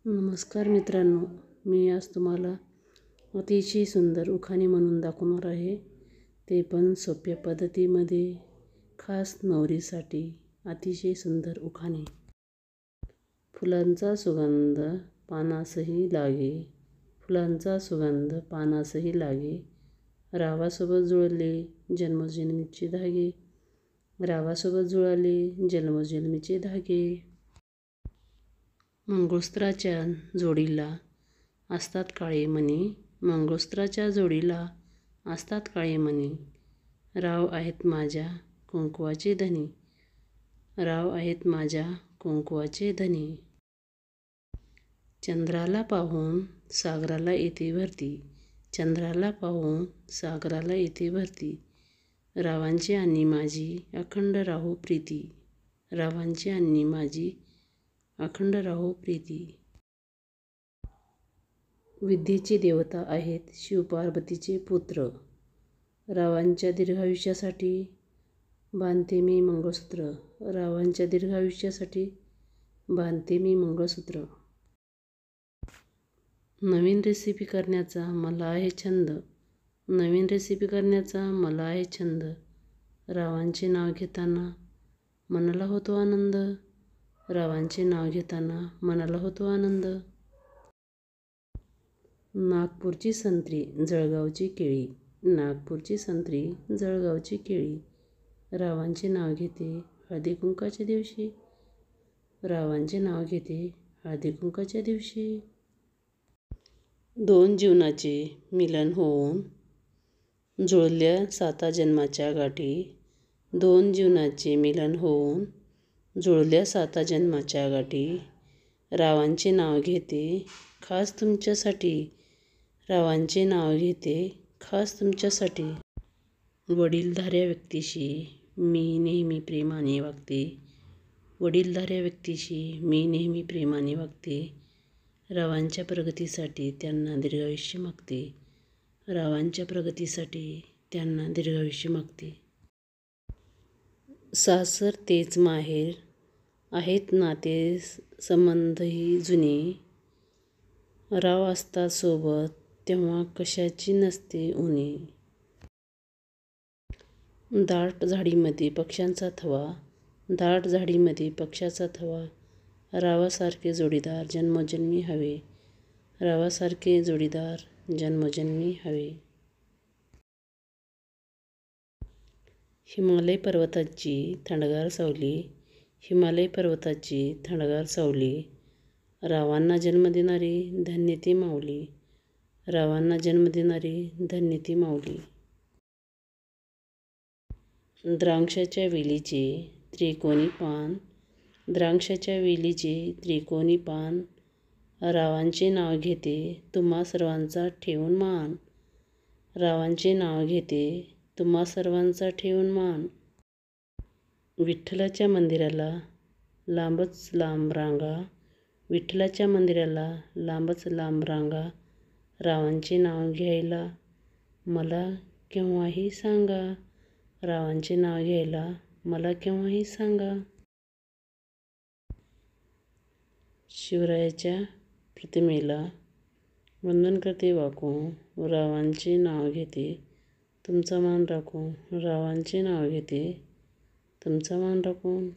नमस्कार मित्रांनो, मी आज तुम्हाला अतिशय सुंदर उखाणे म्हणून दाखवणार आहे. ते पण सोप्या पद्धतीमध्ये, खास नवरीसाठी अतिशय सुंदर उखाणे. फुलांचा सुगंध पानासही लागे, फुलांचा सुगंध पानासही लागे, रावासोबत जुळले जन्मोजन्मीचे धागे, रावासोबत जुळले जन्मोजन्मीचे धागे. मंगळसूत्राच्या जोडीला असतात काळे मणी, मंगळसूत्राच्या जोडीला असतात काळे मणी, राव आहेत माझ्या कुंकवाचे धनी, राव आहेत माझ्या कुंकवाचे धनी. चंद्राला पाहून सागराला येते भरती, चंद्राला पाहून सागराला येते भरती, रावांची आणि माझी अखंड राहो प्रीती, रावांची आणि माझी अखंड राहो प्रीती. विद्येचे देवता आहेत शिवपार्वतीचे पुत्र, रावांच्या दीर्घायुष्यासाठी बांधते मी मंगळसूत्र, रावांच्या दीर्घायुष्यासाठी बांधते मी मंगळसूत्र. नवीन रेसिपी करण्याचा मला आहे छंद, नवीन रेसिपी करण्याचा मला आहे छंद, रावांचे नाव घेताना मनाला होतो आनंद, रावांचे नाव घेताना मनाला होतो आनंद. नागपूरची संत्री जळगावची केळी, नागपूरची संत्री जळगावची केळी, रावांचे नाव घेते हळदी कुंकाच्या दिवशी, रावांचे नाव घेते हळदी कुंकाच्या दिवशी. दोन जीवनाचे मिलन होऊन जुळल्या साता जन्माच्या गाठी, दोन जीवनाचे मिलन होऊन जुळल्या साता जन्माच्या गाठी, रावांचे नाव घेते खास तुमच्यासाठी, रावांचे नाव घेते खास तुमच्यासाठी. वडीलधाऱ्या व्यक्तीशी मी नेहमी प्रेमाने वागते, वडीलधाऱ्या व्यक्तीशी मी नेहमी प्रेमाने वागते, रावांच्या प्रगतीसाठी त्यांना दीर्घायुष्य मागते, रावांच्या प्रगतीसाठी त्यांना दीर्घायुष्य मागते. सासर तेच माहेर आहेत नाते संबंधही जुने, राव असतात सोबत तेव्हा कशाची नसते उणे. दाट झाडीमध्ये पक्ष्यांचा थवा, दाट झाडीमध्ये पक्ष्याचा थवा, रावासारखे जोडीदार जन्मोजन्मी हवे, रावासारखे जोडीदार जन्मोजन्मी हवे. हिमालय पर्वताची थंडगार सावली, हिमालय पर्वताची थंडगार सावली, रावांना जन्म देणारी धन्य ती माऊली, रावांना जन्म देणारी धन्य ती माऊली. द्राक्षाच्या वेलीचे त्रिकोणी पान, द्राक्षाच्या वेलीचे त्रिकोणी पान, रावांचे नाव घेते तुम्हा सर्वांचा ठेवून मान, रावांचे नाव घेते तुम्हा सर्वांचा ठेवून मान. विठ्ठलाच्या मंदिराला लांबच लांब रांगा, विठ्ठलाच्या मंदिराला लांबच लांब रांगा, रावांचे नाव घ्यायला मला केव्हाही सांगा, रावांचे नाव घ्यायला मला केव्हाही सांगा. शिवरायाच्या प्रतिमेला वंदन करते वाकून, रावांचे नाव घेते तुमचा मान राखून, रावांचे नाव घेते तुमचा मान राखून.